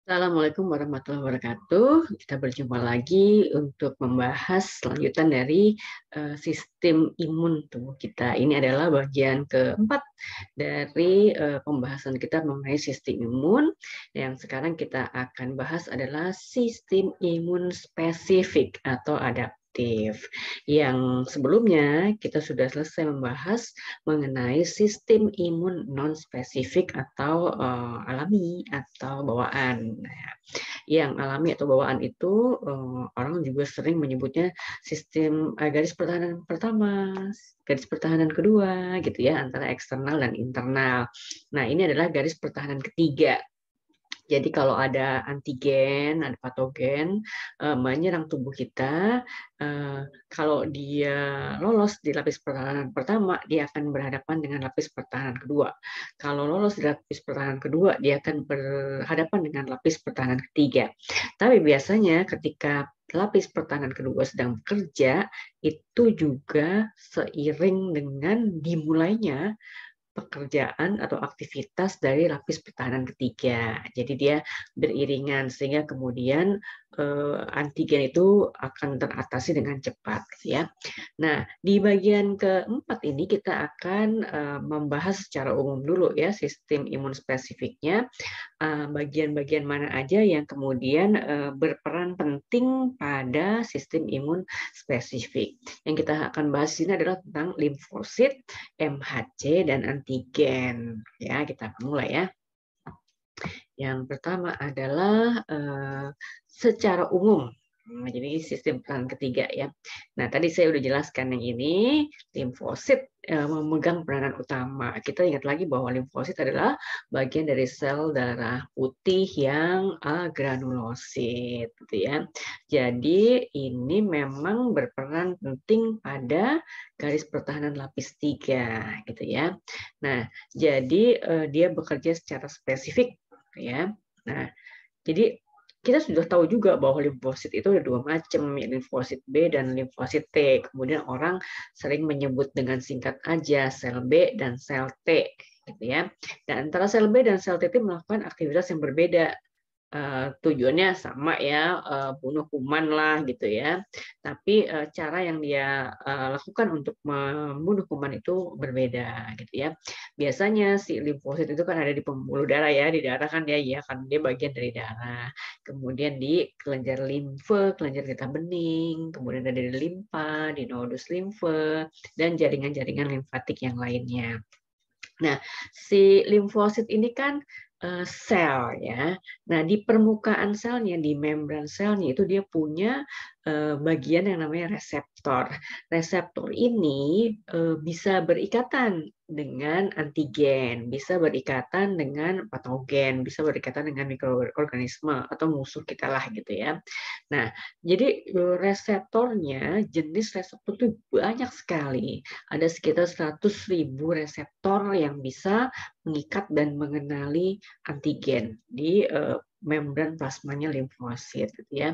Assalamualaikum warahmatullahi wabarakatuh. Kita berjumpa lagi untuk membahas lanjutan dari sistem imun tubuh kita. Ini adalah bagian keempat dari pembahasan kita mengenai sistem imun. Yang sekarang kita akan bahas adalah sistem imun spesifik atau adaptif. Yang sebelumnya kita sudah selesai membahas mengenai sistem imun non spesifik atau alami atau bawaan. Nah, yang alami atau bawaan itu orang juga sering menyebutnya sistem garis pertahanan pertama, garis pertahanan kedua, gitu ya, antara eksternal dan internal. Nah, ini adalah garis pertahanan ketiga. Jadi kalau ada antigen, ada patogen menyerang tubuh kita, kalau dia lolos di lapis pertahanan pertama, dia akan berhadapan dengan lapis pertahanan kedua. Kalau lolos di lapis pertahanan kedua, dia akan berhadapan dengan lapis pertahanan ketiga. Tapi biasanya ketika lapis pertahanan kedua sedang bekerja, itu juga seiring dengan dimulainya pekerjaan atau aktivitas dari lapis pertahanan ketiga. Jadi dia beriringan sehingga kemudian antigen itu akan teratasi dengan cepat, ya. Nah, di bagian keempat ini kita akan membahas secara umum dulu ya sistem imun spesifiknya, bagian-bagian mana aja yang kemudian berperan penting pada sistem imun spesifik. Yang kita akan bahas ini adalah tentang limfosit, MHC, dan antigen. Ya, kita mulai ya. Yang pertama adalah secara umum. Nah, jadi sistem peran ketiga ya. Nah, tadi saya udah jelaskan yang ini, limfosit memegang peranan utama. Kita ingat lagi bahwa limfosit adalah bagian dari sel darah putih yang agranulosit, gitu ya. Jadi ini memang berperan penting pada garis pertahanan lapis 3, gitu ya. Nah, jadi dia bekerja secara spesifik, ya. Nah, jadi kita sudah tahu juga bahwa limfosit itu ada dua macam, limfosit B dan limfosit T. Kemudian orang sering menyebut dengan singkat aja sel B dan sel T, gitu ya. Dan antara sel B dan sel T itu melakukan aktivitas yang berbeda. Tujuannya sama ya, bunuh kuman lah gitu ya. Tapi cara yang dia lakukan untuk membunuh kuman itu berbeda gitu ya. Biasanya si limfosit itu kan ada di pembuluh darah ya, di darah kan dia ya kan dia bagian dari darah. Kemudian di kelenjar limfe, kelenjar getah bening, kemudian ada di limpa, di nodus limfe, dan jaringan-jaringan limfatik yang lainnya. Nah, si limfosit ini kan sel ya. Nah, di permukaan selnya, di membran selnya itu dia punya bagian yang namanya reseptor. Reseptor ini bisa berikatan dengan antigen, bisa berikatan dengan patogen, bisa berikatan dengan mikroorganisme atau musuh kita lah gitu ya. Nah, jadi reseptornya, jenis reseptor itu banyak sekali. Ada sekitar 100.000 reseptor yang bisa mengikat dan mengenali antigen di membran plasmanya limfosit, gitu ya.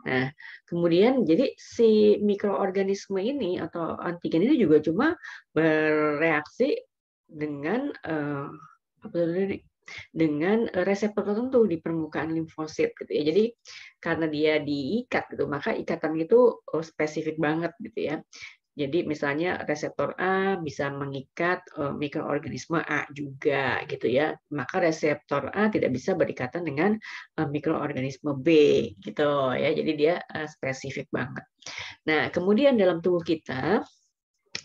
Nah, kemudian jadi si mikroorganisme ini atau antigen ini juga cuma bereaksi dengan dengan reseptor tertentu di permukaan limfosit gitu ya. Jadi karena dia diikat gitu, maka ikatan itu spesifik banget gitu ya. Jadi misalnya reseptor A bisa mengikat mikroorganisme A juga gitu ya. Maka reseptor A tidak bisa berikatan dengan mikroorganisme B gitu ya. Jadi dia spesifik banget. Nah, kemudian dalam tubuh kita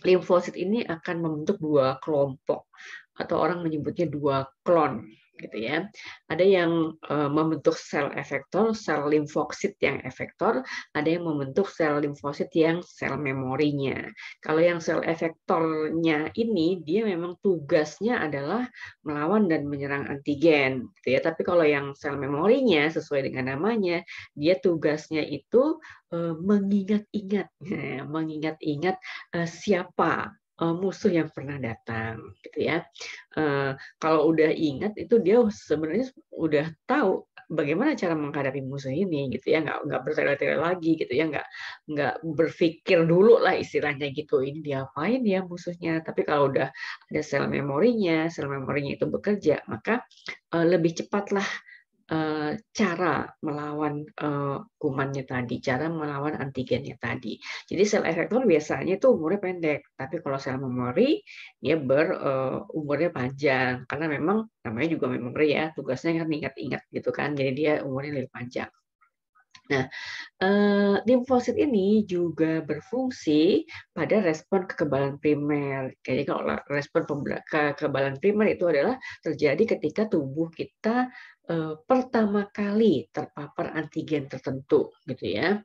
limfosit ini akan membentuk dua kelompok atau orang menyebutnya dua klon gitu ya. Ada yang membentuk sel efektor, sel limfosit yang efektor, ada yang membentuk sel limfosit yang sel memorinya. Kalau yang sel efektornya ini dia memang tugasnya adalah melawan dan menyerang antigen gitu ya. Tapi kalau yang sel memorinya sesuai dengan namanya, dia tugasnya itu mengingat-ingat, mengingat-ingat siapa musuh yang pernah datang, gitu ya. Kalau udah ingat itu dia sebenarnya udah tahu bagaimana cara menghadapi musuh ini, gitu ya. Nggak bertele-tele lagi, gitu ya. Nggak berpikir dulu lah istilahnya gitu. Ini diapain ya musuhnya? Tapi kalau udah ada sel memorinya itu bekerja, maka lebih cepatlah cara melawan kumannya tadi, cara melawan antigennya tadi. Jadi sel efektor biasanya itu umurnya pendek, tapi kalau sel memori dia umurnya panjang karena memang namanya juga memori ya, tugasnya kan ingat-ingat gitu kan, jadi dia umurnya lebih panjang. Nah, limfosit ini juga berfungsi pada respon kekebalan primer. Jadi kalau respon kekebalan primer itu adalah terjadi ketika tubuh kita pertama kali terpapar antigen tertentu, gitu ya.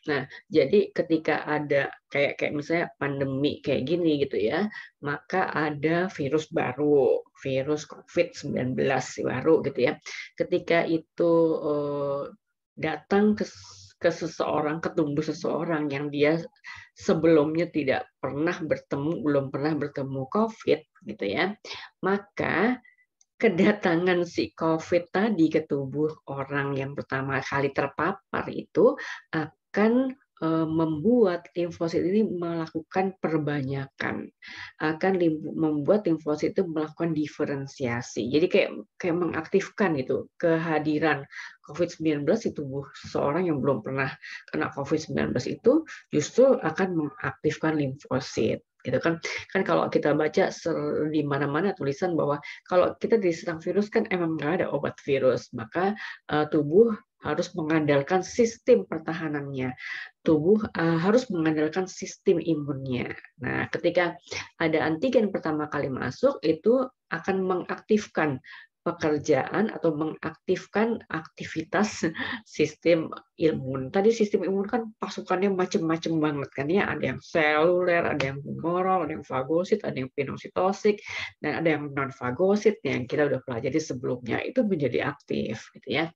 Nah, jadi ketika ada kayak misalnya pandemi kayak gini gitu ya, maka ada virus baru, virus COVID-19 baru gitu ya. Ketika itu datang ke seseorang, ke tubuh seseorang yang dia sebelumnya tidak pernah bertemu, belum pernah bertemu COVID gitu ya, maka kedatangan si COVID tadi ke tubuh orang yang pertama kali terpapar itu akan membuat limfosit ini melakukan perbanyakan, akan membuat limfosit itu melakukan diferensiasi. Jadi kayak mengaktifkan gitu kehadiran COVID-19 di tubuh seseorang yang belum pernah kena COVID-19 itu justru akan mengaktifkan limfosit. Gitu kan kalau kita baca di mana-mana tulisan bahwa kalau kita diserang virus kan emang nggak ada obat virus, maka tubuh harus mengandalkan sistem pertahanannya. Tubuh harus mengandalkan sistem imunnya. Nah, ketika ada antigen pertama kali masuk, itu akan mengaktifkan pekerjaan atau mengaktifkan aktivitas sistem imun. Tadi sistem imun kan pasukannya macam-macam banget kan ya. Ada yang seluler, ada yang humoral, ada yang fagosit, ada yang pinositosik, dan ada yang non fagosit yang kita udah pelajari sebelumnya itu menjadi aktif gitu ya.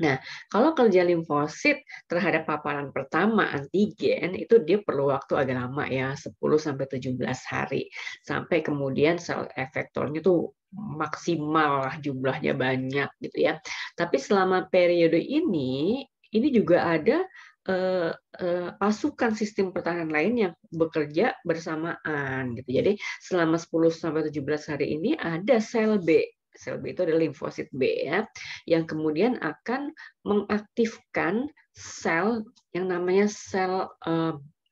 Nah, kalau kerja limfosit terhadap paparan pertama antigen itu dia perlu waktu agak lama ya, 10-17 hari. Sampai kemudian sel efektornya tuh maksimal lah jumlahnya banyak gitu ya. Tapi selama periode ini juga ada pasukan sistem pertahanan lain yang bekerja bersamaan gitu. Jadi selama 10-17 hari ini ada sel B. Sel B itu adalah limfosit B ya, yang kemudian akan mengaktifkan sel yang namanya sel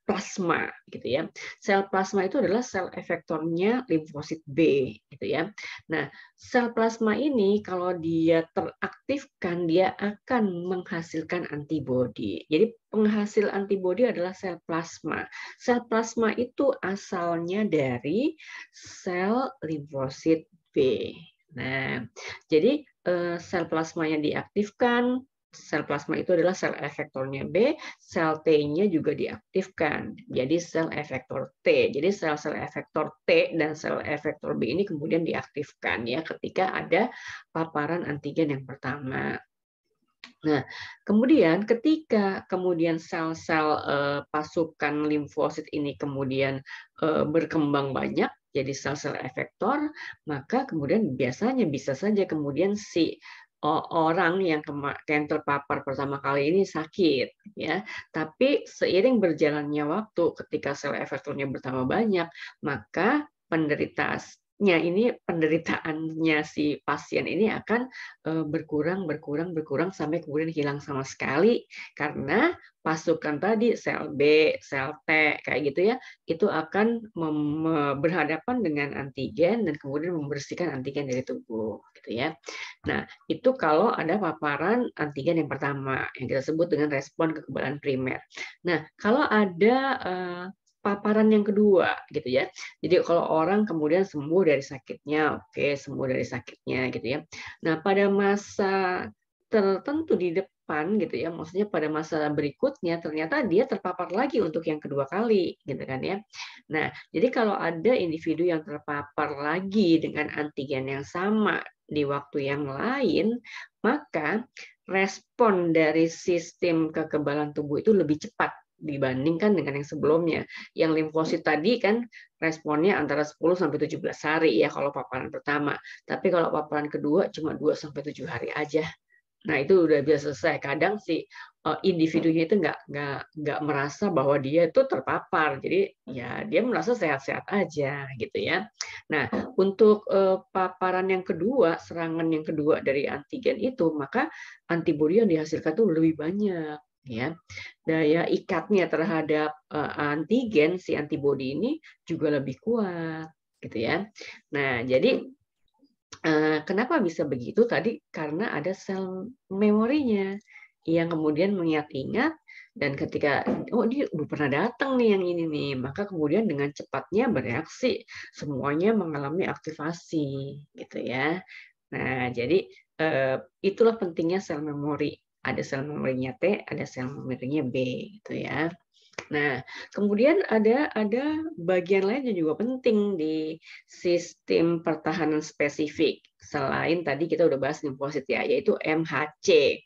plasma gitu ya. Sel plasma itu adalah sel efektornya limfosit B gitu ya. Nah, sel plasma ini kalau dia teraktifkan dia akan menghasilkan antibodi. Jadi penghasil antibodi adalah sel plasma. Sel plasma itu asalnya dari sel limfosit B. Nah, jadi sel plasma yang diaktifkan, sel plasma itu adalah sel efektornya B, sel T-nya juga diaktifkan. Jadi sel efektor T. Jadi sel-sel efektor T dan sel efektor B ini kemudian diaktifkan ya ketika ada paparan antigen yang pertama. Nah, kemudian ketika sel-sel pasukan limfosit ini kemudian berkembang banyak jadi sel-sel efektor, maka kemudian biasanya bisa saja kemudian si orang yang terpapar pertama kali ini sakit ya. Tapi seiring berjalannya waktu ketika sel efektornya bertambah banyak, maka penderitaannya si pasien ini akan berkurang sampai kemudian hilang sama sekali karena pasukan tadi sel B, sel T kayak gitu ya, itu akan berhadapan dengan antigen dan kemudian membersihkan antigen dari tubuh gitu ya. Nah, itu kalau ada paparan antigen yang pertama yang kita sebut dengan respon kekebalan primer. Nah, kalau ada paparan yang kedua gitu ya. Jadi kalau orang kemudian sembuh dari sakitnya, oke, sembuh dari sakitnya gitu ya. Nah, pada masa tertentu di depan gitu ya, maksudnya pada masa berikutnya ternyata dia terpapar lagi untuk yang kedua kali gitu kan ya. Nah, jadi kalau ada individu yang terpapar lagi dengan antigen yang sama di waktu yang lain, maka respon dari sistem kekebalan tubuh itu lebih cepat dibandingkan dengan yang sebelumnya. Yang limfosit tadi kan responnya antara 10-17 hari ya kalau paparan pertama. Tapi kalau paparan kedua cuma 2-7 hari aja Nah, itu udah bisa selesai. Kadang si individunya itu nggak merasa bahwa dia itu terpapar. Jadi ya dia merasa sehat-sehat aja gitu ya. Nah, untuk paparan yang kedua, serangan yang kedua dari antigen itu, maka antibodi yang dihasilkan itu lebih banyak ya. Daya ikatnya terhadap antigen si antibodi ini juga lebih kuat gitu ya. Nah, jadi kenapa bisa begitu tadi? Karena ada sel memorinya yang kemudian mengingat-ingat dan ketika oh dia udah pernah datang nih yang ini nih, maka kemudian dengan cepatnya bereaksi, semuanya mengalami aktivasi gitu ya. Nah, jadi itulah pentingnya sel memori. Ada sel memorinya T, ada sel memorinya B gitu ya. Nah, kemudian ada bagian lain yang juga penting di sistem pertahanan spesifik. Selain tadi kita udah bahas limfosit ya, yaitu MHC.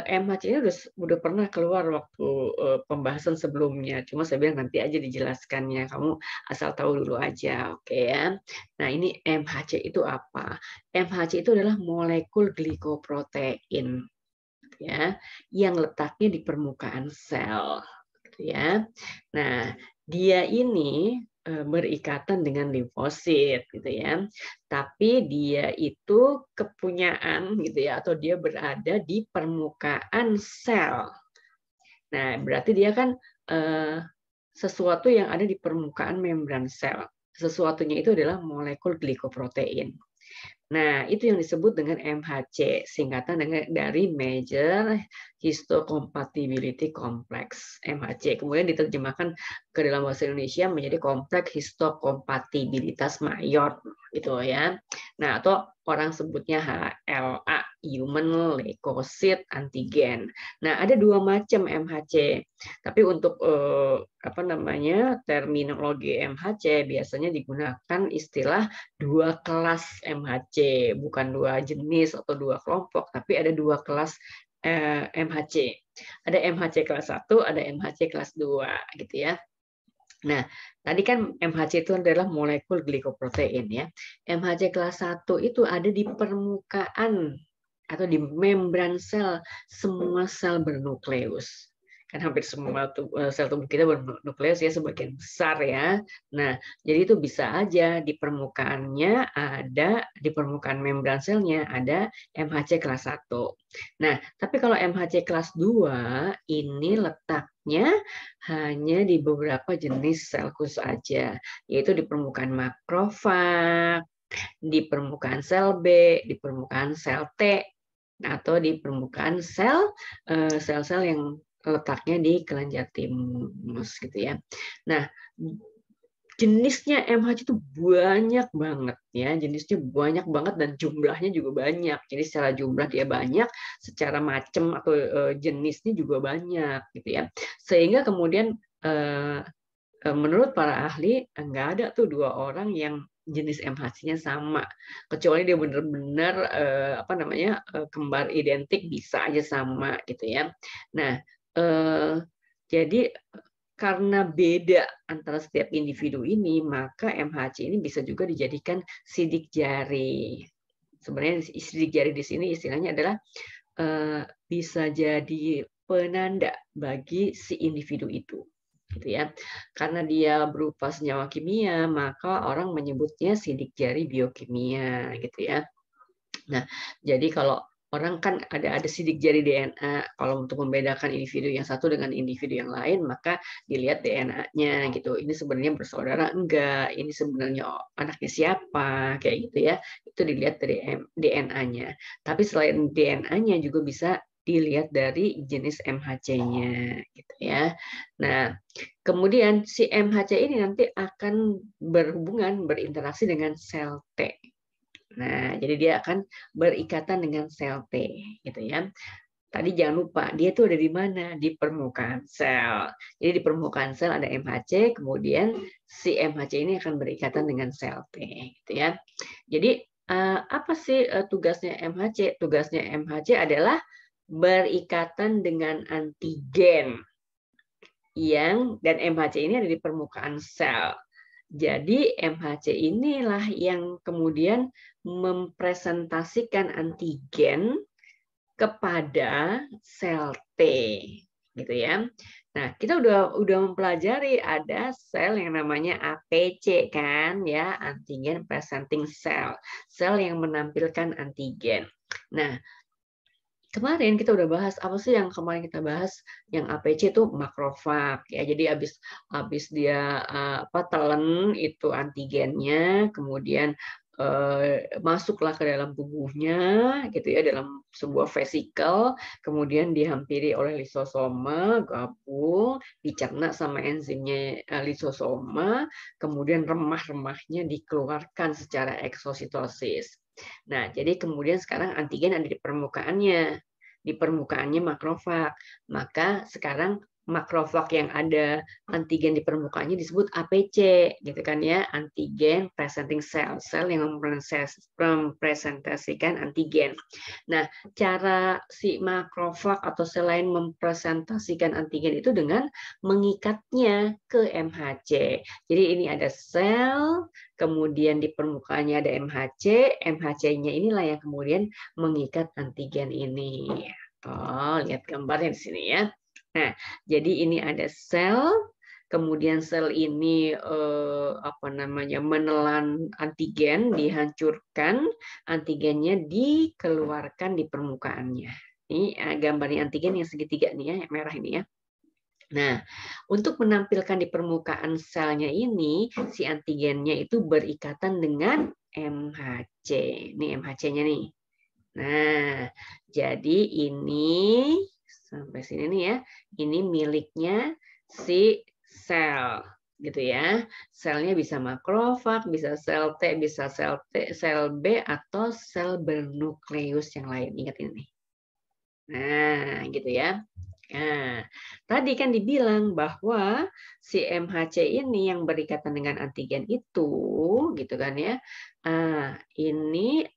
MHC ini udah pernah keluar waktu pembahasan sebelumnya. Cuma saya bilang nanti aja dijelaskannya. Kamu asal tahu dulu aja, oke ya. Nah, ini MHC itu apa? MHC itu adalah molekul glikoprotein ya, yang letaknya di permukaan sel. Ya. Nah, dia ini berikatan dengan limfosit gitu ya. Tapi dia itu kepunyaan gitu ya, atau dia berada di permukaan sel. Nah, berarti dia kan sesuatu yang ada di permukaan membran sel. Sesuatunya itu adalah molekul glikoprotein. Nah, itu yang disebut dengan MHC, singkatan dari Major Histocompatibility Complex, MHC. Kemudian diterjemahkan ke dalam bahasa Indonesia menjadi kompleks histokompatibilitas mayor, gitu ya. Nah, atau orang sebutnya HLA, Human Leukocyte Antigen. Nah, ada dua macam MHC. Tapi untuk terminologi MHC biasanya digunakan istilah dua kelas MHC, bukan dua jenis atau dua kelompok, tapi ada dua kelas MHC. Ada MHC kelas 1, ada MHC kelas 2 gitu ya. Nah, tadi kan MHC itu adalah molekul glikoprotein ya. MHC kelas 1 itu ada di permukaan atau di membran sel semua sel bernukleus. Kan hampir semua sel tubuh kita bernukleus ya, sebagian besar ya. Nah, jadi itu bisa aja di permukaannya ada, di permukaan membran selnya ada MHC kelas 1. Nah, tapi kalau MHC kelas 2 ini letaknya hanya di beberapa jenis sel khusus aja, yaitu di permukaan makrofag, di permukaan sel B, di permukaan sel T, atau di permukaan sel-sel yang letaknya di kelenjar timus gitu ya. Nah, jenisnya MHC itu banyak banget ya, jenisnya banyak banget dan jumlahnya juga banyak. Jadi secara jumlah dia banyak, secara macam atau jenisnya juga banyak gitu ya. Sehingga kemudian menurut para ahli nggak ada tuh dua orang yang jenis MHC-nya sama, kecuali dia benar-benar kembar identik, bisa aja sama gitu ya. Nah, jadi karena beda antara setiap individu ini, maka MHC ini bisa juga dijadikan sidik jari. Sebenarnya sidik jari di sini istilahnya adalah bisa jadi penanda bagi si individu itu. Gitu ya. Karena dia berupa senyawa kimia, maka orang menyebutnya sidik jari biokimia gitu ya. Nah, jadi kalau orang kan ada sidik jari DNA, kalau untuk membedakan individu yang satu dengan individu yang lain, maka dilihat DNA-nya gitu. Ini sebenarnya bersaudara enggak, ini sebenarnya anaknya siapa, kayak gitu ya. Itu dilihat dari DNA-nya. Tapi selain DNA-nya juga bisa dilihat dari jenis MHC-nya gitu ya. Nah, kemudian si MHC ini nanti akan berinteraksi dengan sel T. Nah, jadi dia akan berikatan dengan sel T gitu ya. Tadi jangan lupa, dia tuh ada di mana? Di permukaan sel. Jadi di permukaan sel ada MHC, kemudian si MHC ini akan berikatan dengan sel T gitu ya. Jadi apa sih tugasnya MHC? Tugasnya MHC adalah berikatan dengan antigen dan MHC ini ada di permukaan sel. Jadi MHC inilah yang kemudian mempresentasikan antigen kepada sel T, gitu ya. Nah, kita udah mempelajari ada sel yang namanya APC kan ya, antigen presenting cell, sel yang menampilkan antigen. Nah, kemarin kita udah bahas apa sih yang kemarin kita bahas, yang APC itu makrofag ya. Jadi habis dia telan itu antigennya, kemudian masuklah ke dalam tubuhnya gitu ya, dalam sebuah vesikel, kemudian dihampiri oleh lisosoma, gabung, dicerna sama enzimnya lisosoma, kemudian remah-remahnya dikeluarkan secara eksositosis. Nah, jadi kemudian sekarang antigen ada di permukaannya makrofag. Maka sekarang makrofag yang ada antigen di permukaannya disebut APC, gitu kan ya, antigen presenting cell, sel yang mempresentasikan antigen. Nah, cara si makrofag atau sel lain mempresentasikan antigen itu dengan mengikatnya ke MHC. Jadi ini ada sel, kemudian di permukaannya ada MHC, MHC-nya inilah yang kemudian mengikat antigen ini. Oh, lihat gambarnya di sini ya. Nah, jadi ini ada sel, kemudian sel ini menelan antigen, dihancurkan, antigennya dikeluarkan di permukaannya. Ini gambarnya antigen yang segitiga nih ya, yang merah ini ya. Nah, untuk menampilkan di permukaan selnya ini, si antigennya itu berikatan dengan MHC. Ini MHC-nya nih. Nah, jadi ini sampai sini nih ya. Ini miliknya si sel, gitu ya. Selnya bisa makrofag, bisa sel T, bisa sel B atau sel bernukleus yang lain. Ingat ini. Nah, gitu ya. Nah, tadi kan dibilang bahwa si MHC ini yang berikatan dengan antigen itu, gitu kan ya. Ini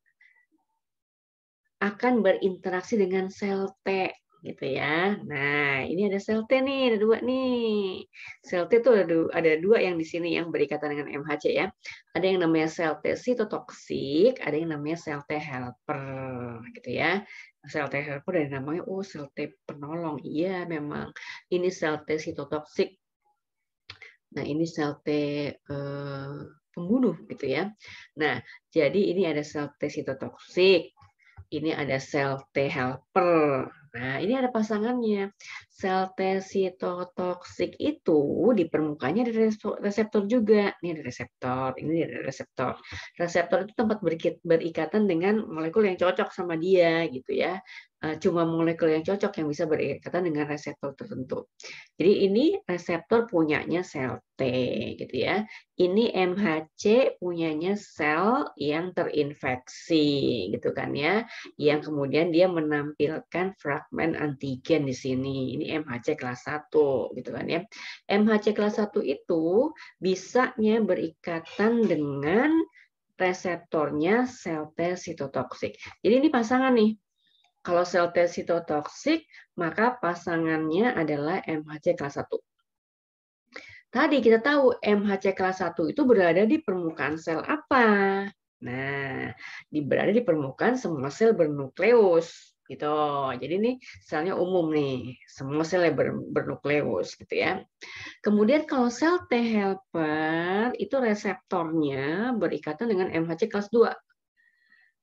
akan berinteraksi dengan sel T, gitu ya. Nah, ini ada sel T nih, ada dua nih. Sel T itu ada dua yang di sini yang berikatan dengan MHC ya. Ada yang namanya sel T sitotoksik, ada yang namanya sel T helper, gitu ya. Sel T helper dari namanya, oh sel T penolong. Iya, memang. Ini sel T sitotoksik. Nah, ini sel T pembunuh, gitu ya. Nah, jadi ini ada sel T sitotoksik. Ini ada sel T helper. Nah, ini ada pasangannya. Sel T sitotoksik itu di permukaannya ada reseptor juga. Ini ada reseptor, ini ada reseptor. Reseptor itu tempat berikatan dengan molekul yang cocok sama dia, gitu ya. Cuma molekul yang cocok yang bisa berikatan dengan reseptor tertentu. Jadi ini reseptor punyanya sel T, gitu ya. Ini MHC punyanya sel yang terinfeksi, gitu kan ya, yang kemudian dia menampilkan fragmen antigen di sini. Ini MHC kelas 1, gitu kan ya. MHC kelas 1 itu bisanya berikatan dengan reseptornya sel T sitotoksik. Jadi ini pasangan nih. Kalau sel T sitotoksik, maka pasangannya adalah MHC kelas 1. Tadi kita tahu MHC kelas 1 itu berada di permukaan sel apa? Nah, berada di permukaan semua sel bernukleus gitu. Jadi ini selnya umum nih, semua sel bernukleus gitu ya. Kemudian kalau sel T helper itu reseptornya berikatan dengan MHC kelas 2.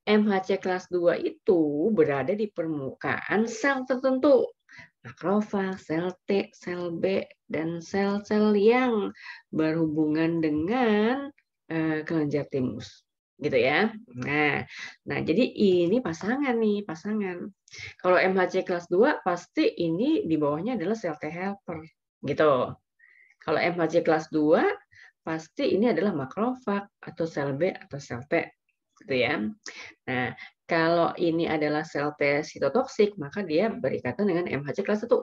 MHC kelas 2 itu berada di permukaan sel tertentu. Makrofag, sel T, sel B, dan sel-sel yang berhubungan dengan kelenjar timus. Gitu ya. Nah, jadi ini pasangan nih, pasangan. Kalau MHC kelas 2 pasti ini di bawahnya adalah sel T helper. Gitu. Kalau MHC kelas 2 pasti ini adalah makrofag atau sel B atau sel T. Gitu ya. Nah, kalau ini adalah sel T sitotoksik, maka dia berikatan dengan MHC kelas 1.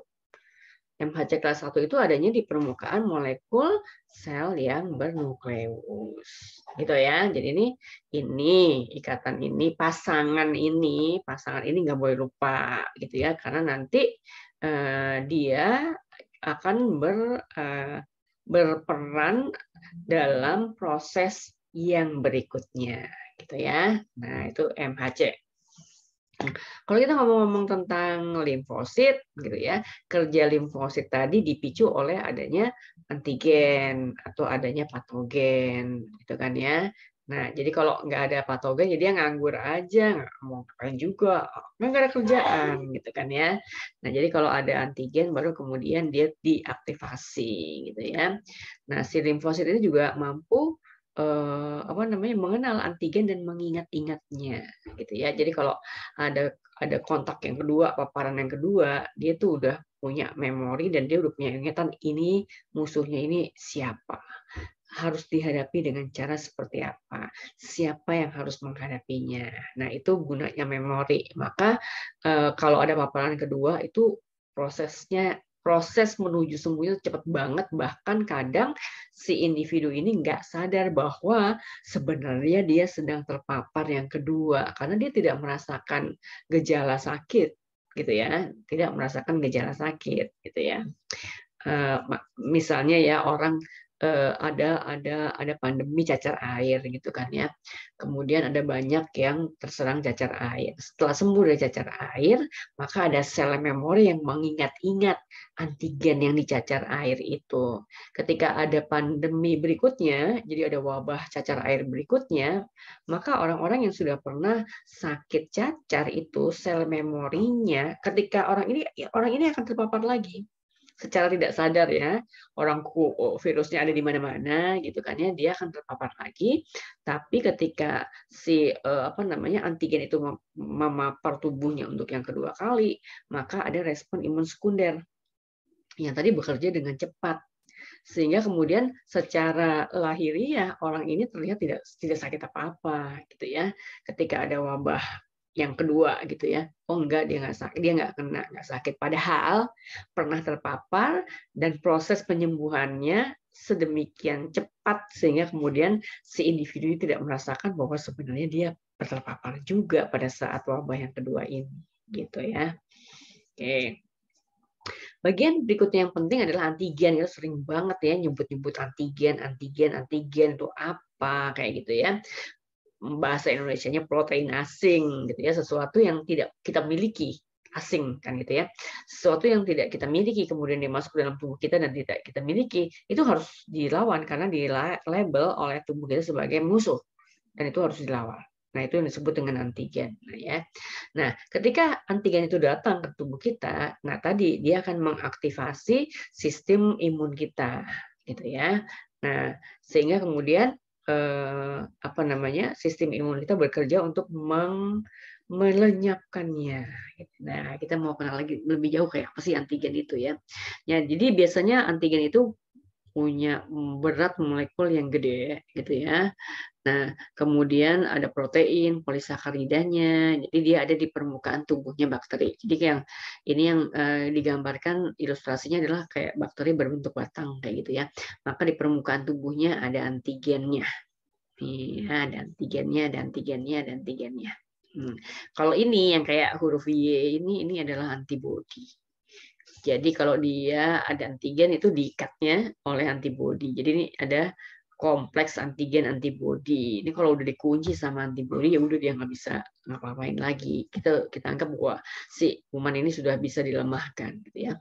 MHC kelas 1 itu adanya di permukaan molekul sel yang bernukleus. Gitu ya. Jadi ini ikatan ini, pasangan ini nggak boleh lupa gitu ya, karena nanti dia akan berperan dalam proses yang berikutnya gitu ya. Nah, itu MHC. Kalau kita ngomong-ngomong tentang limfosit, gitu ya, kerja limfosit tadi dipicu oleh adanya antigen atau adanya patogen, gitu kan ya. Nah, jadi kalau nggak ada patogen, jadi dia nganggur aja, nggak mau ngapain juga, nggak ada kerjaan, gitu kan ya. Nah, jadi kalau ada antigen, baru kemudian dia diaktifasi, gitu ya. Nah, si limfosit itu juga mampu apa namanya mengenal antigen dan mengingat-ingatnya, gitu ya. Jadi kalau ada kontak yang kedua, paparan yang kedua, dia tuh udah punya memori dan dia udah punya ingatan ini musuhnya ini siapa, harus dihadapi dengan cara seperti apa, siapa yang harus menghadapinya. Nah, itu gunanya memori. Maka kalau ada paparan kedua itu proses menuju sembuh itu cepat banget, bahkan kadang si individu ini nggak sadar bahwa sebenarnya dia sedang terpapar yang kedua karena dia tidak merasakan gejala sakit, gitu ya, tidak merasakan gejala sakit, gitu ya. Misalnya ya orang ada pandemi cacar air gitu kan ya. Kemudian ada banyak yang terserang cacar air. Setelah sembuh dari cacar air, maka ada sel memori yang mengingat-ingat antigen yang dicacar air itu. Ketika ada pandemi berikutnya, jadi ada wabah cacar air berikutnya, maka orang-orang yang sudah pernah sakit cacar itu sel memorinya ketika orang ini akan terpapar lagi secara tidak sadar ya, virusnya ada di mana-mana gitu kan ya, dia akan terpapar lagi. Tapi ketika si antigen itu memapar tubuhnya untuk yang kedua kali, maka ada respon imun sekunder yang tadi bekerja dengan cepat, sehingga kemudian secara lahiriah orang ini terlihat tidak sakit apa-apa gitu ya. Ketika ada wabah yang kedua gitu ya, oh enggak, dia nggak sakit, dia nggak sakit, padahal pernah terpapar dan proses penyembuhannya sedemikian cepat sehingga kemudian si individu ini tidak merasakan bahwa sebenarnya dia terpapar juga pada saat wabah yang kedua ini, gitu ya. Oke. Bagian berikutnya yang penting adalah antigen. Kita sering banget ya nyebut-nyebut antigen itu apa kayak gitu ya. Bahasa Indonesianya protein asing gitu ya, sesuatu yang tidak kita miliki, asing kan gitu ya. Sesuatu yang tidak kita miliki kemudian dimasuk dalam tubuh kita dan tidak kita miliki, itu harus dilawan karena di label oleh tubuh kita sebagai musuh dan itu harus dilawan. Nah, itu yang disebut dengan antigen. Nah, ya. Nah, ketika antigen itu datang ke tubuh kita, nah tadi dia akan mengaktifasi sistem imun kita, gitu ya. Nah, sehingga kemudian sistem imun kita bekerja untuk melenyapkannya. Nah, kita mau kenal lagi lebih jauh kayak apa sih antigen itu ya. Ya, jadi biasanya antigen itu punya berat molekul yang gede, gitu ya. Nah, kemudian ada protein, polisakaridanya. Jadi dia ada di permukaan tubuhnya bakteri. Jadi yang digambarkan ilustrasinya adalah kayak bakteri berbentuk batang kayak gitu ya. Maka di permukaan tubuhnya ada antigennya. Ya, ada antigennya. Kalau ini yang kayak huruf Y ini adalah antibodi. Jadi kalau dia ada antigen itu diikatnya oleh antibodi. Jadi ini ada kompleks antigen antibodi. Ini kalau udah dikunci sama antibodi ya udah dia nggak bisa ngapa-ngapain lagi. Kita anggap bahwa si kuman ini sudah bisa dilemahkan gitu ya.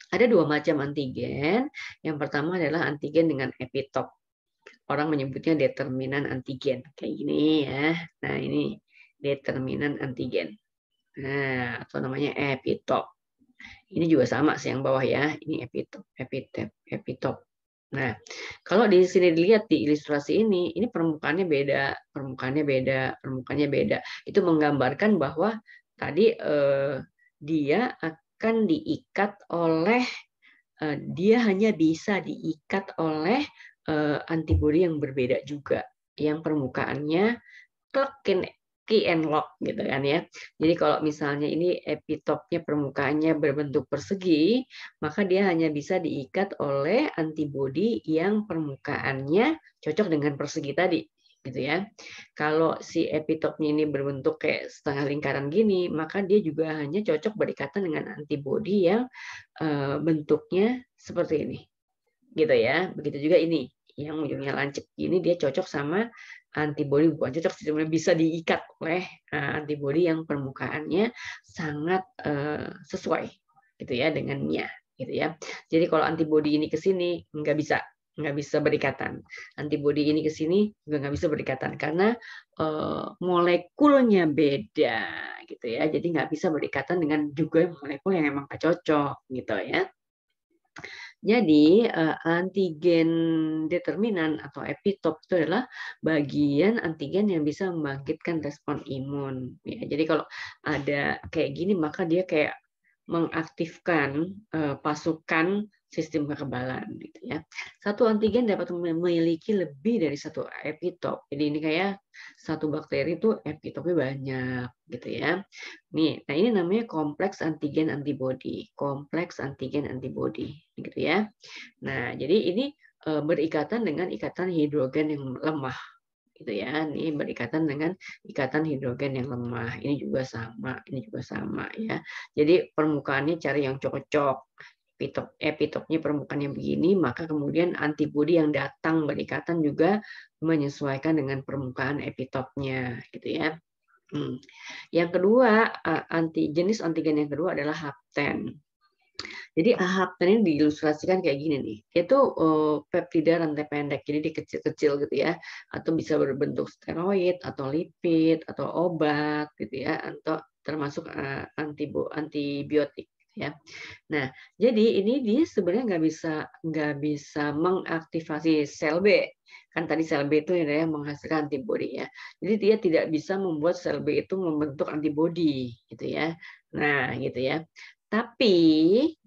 Ada dua macam antigen. Yang pertama adalah antigen dengan epitop. Orang menyebutnya determinan antigen kayak gini ya. Nah, ini determinan antigen. Nah, atau namanya epitop. Ini juga sama sih yang bawah ya. Ini epitop. Nah, kalau di sini dilihat di ilustrasi ini permukaannya beda. Itu menggambarkan bahwa tadi dia akan diikat oleh dia hanya bisa diikat oleh antibodi yang berbeda juga, yang permukaannya key and lock gitu kan ya. Jadi kalau misalnya ini epitopnya permukaannya berbentuk persegi, maka dia hanya bisa diikat oleh antibodi yang permukaannya cocok dengan persegi tadi gitu ya. Kalau si epitopnya ini berbentuk kayak setengah lingkaran gini, maka dia juga hanya cocok berikatan dengan antibodi yang bentuknya seperti ini. Gitu ya. Begitu juga ini yang ujungnya lancip ini dia cocok sama antibodi bukan cocok, sebenarnya bisa diikat oleh antibodi yang permukaannya sangat sesuai gitu ya dengannya gitu ya. Jadi kalau antibodi ini ke sini nggak bisa berikatan. Antibodi ini ke sini juga nggak bisa berikatan karena molekulnya beda gitu ya. Jadi nggak bisa berikatan dengan juga molekul yang emang nggak cocok gitu ya. Jadi antigen determinan atau epitop itu adalah bagian antigen yang bisa membangkitkan respon imun. Ya, jadi kalau ada kayak gini maka dia kayak mengaktifkan pasukan sistem kekebalan gitu ya. Satu antigen dapat memiliki lebih dari satu epitop. Jadi ini kayak satu bakteri itu epitopnya banyak gitu ya. Nih, nah ini namanya kompleks antigen antibodi, kompleks antigen antibodi gitu ya. Nah, jadi ini berikatan dengan ikatan hidrogen yang lemah gitu ya. Ini berikatan dengan ikatan hidrogen yang lemah. Ini juga sama ya. Jadi permukaannya cari yang cocok. Epitopnya permukaan yang begini, maka kemudian antibodi yang datang berikatan juga menyesuaikan dengan permukaan epitopnya gitu ya. Yang kedua, jenis antigen yang kedua adalah hapten. Jadi hapten ini diilustrasikan kayak gini nih. Itu peptida rantai pendek, jadi dia kecil-kecil gitu ya, atau bisa berbentuk steroid atau lipid atau obat gitu ya, atau termasuk antibiotik ya. Nah, jadi ini dia sebenarnya nggak bisa mengaktifasi sel B. Kan tadi sel B itu yang menghasilkan antibodi ya. Jadi dia tidak bisa membuat sel B itu membentuk antibodi gitu ya. Nah, gitu ya. Tapi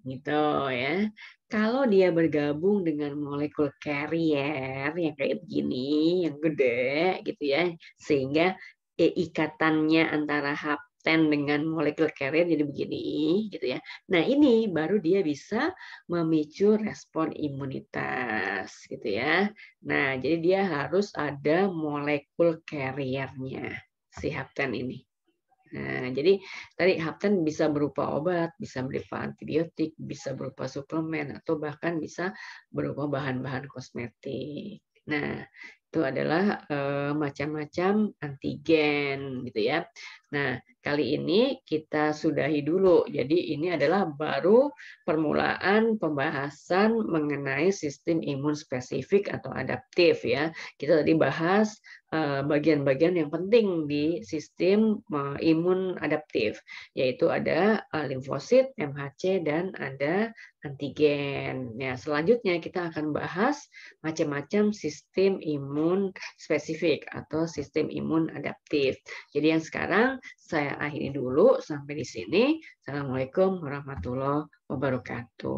gitu ya. Kalau dia bergabung dengan molekul carrier yang kayak begini, yang gede gitu ya, sehingga ikatannya antara hapten dengan molekul carrier jadi begini gitu ya. Nah, ini baru dia bisa memicu respon imunitas gitu ya. Nah, jadi dia harus ada molekul carrier-nya si hapten ini. Nah, jadi tadi hapten bisa berupa obat, bisa berupa antibiotik, bisa berupa suplemen, atau bahkan bisa berupa bahan-bahan kosmetik. Nah, itu adalah macam-macam antigen gitu ya. Nah, kali ini kita sudahi dulu. Jadi ini adalah baru permulaan pembahasan mengenai sistem imun spesifik atau adaptif ya. Kita tadi bahas bagian-bagian yang penting di sistem imun adaptif, yaitu ada limfosit, MHC, dan ada antigen. Ya, selanjutnya kita akan bahas macam-macam sistem imun spesifik atau sistem imun adaptif. Jadi yang sekarang saya akhiri dulu sampai di sini. Assalamualaikum warahmatullahi wabarakatuh.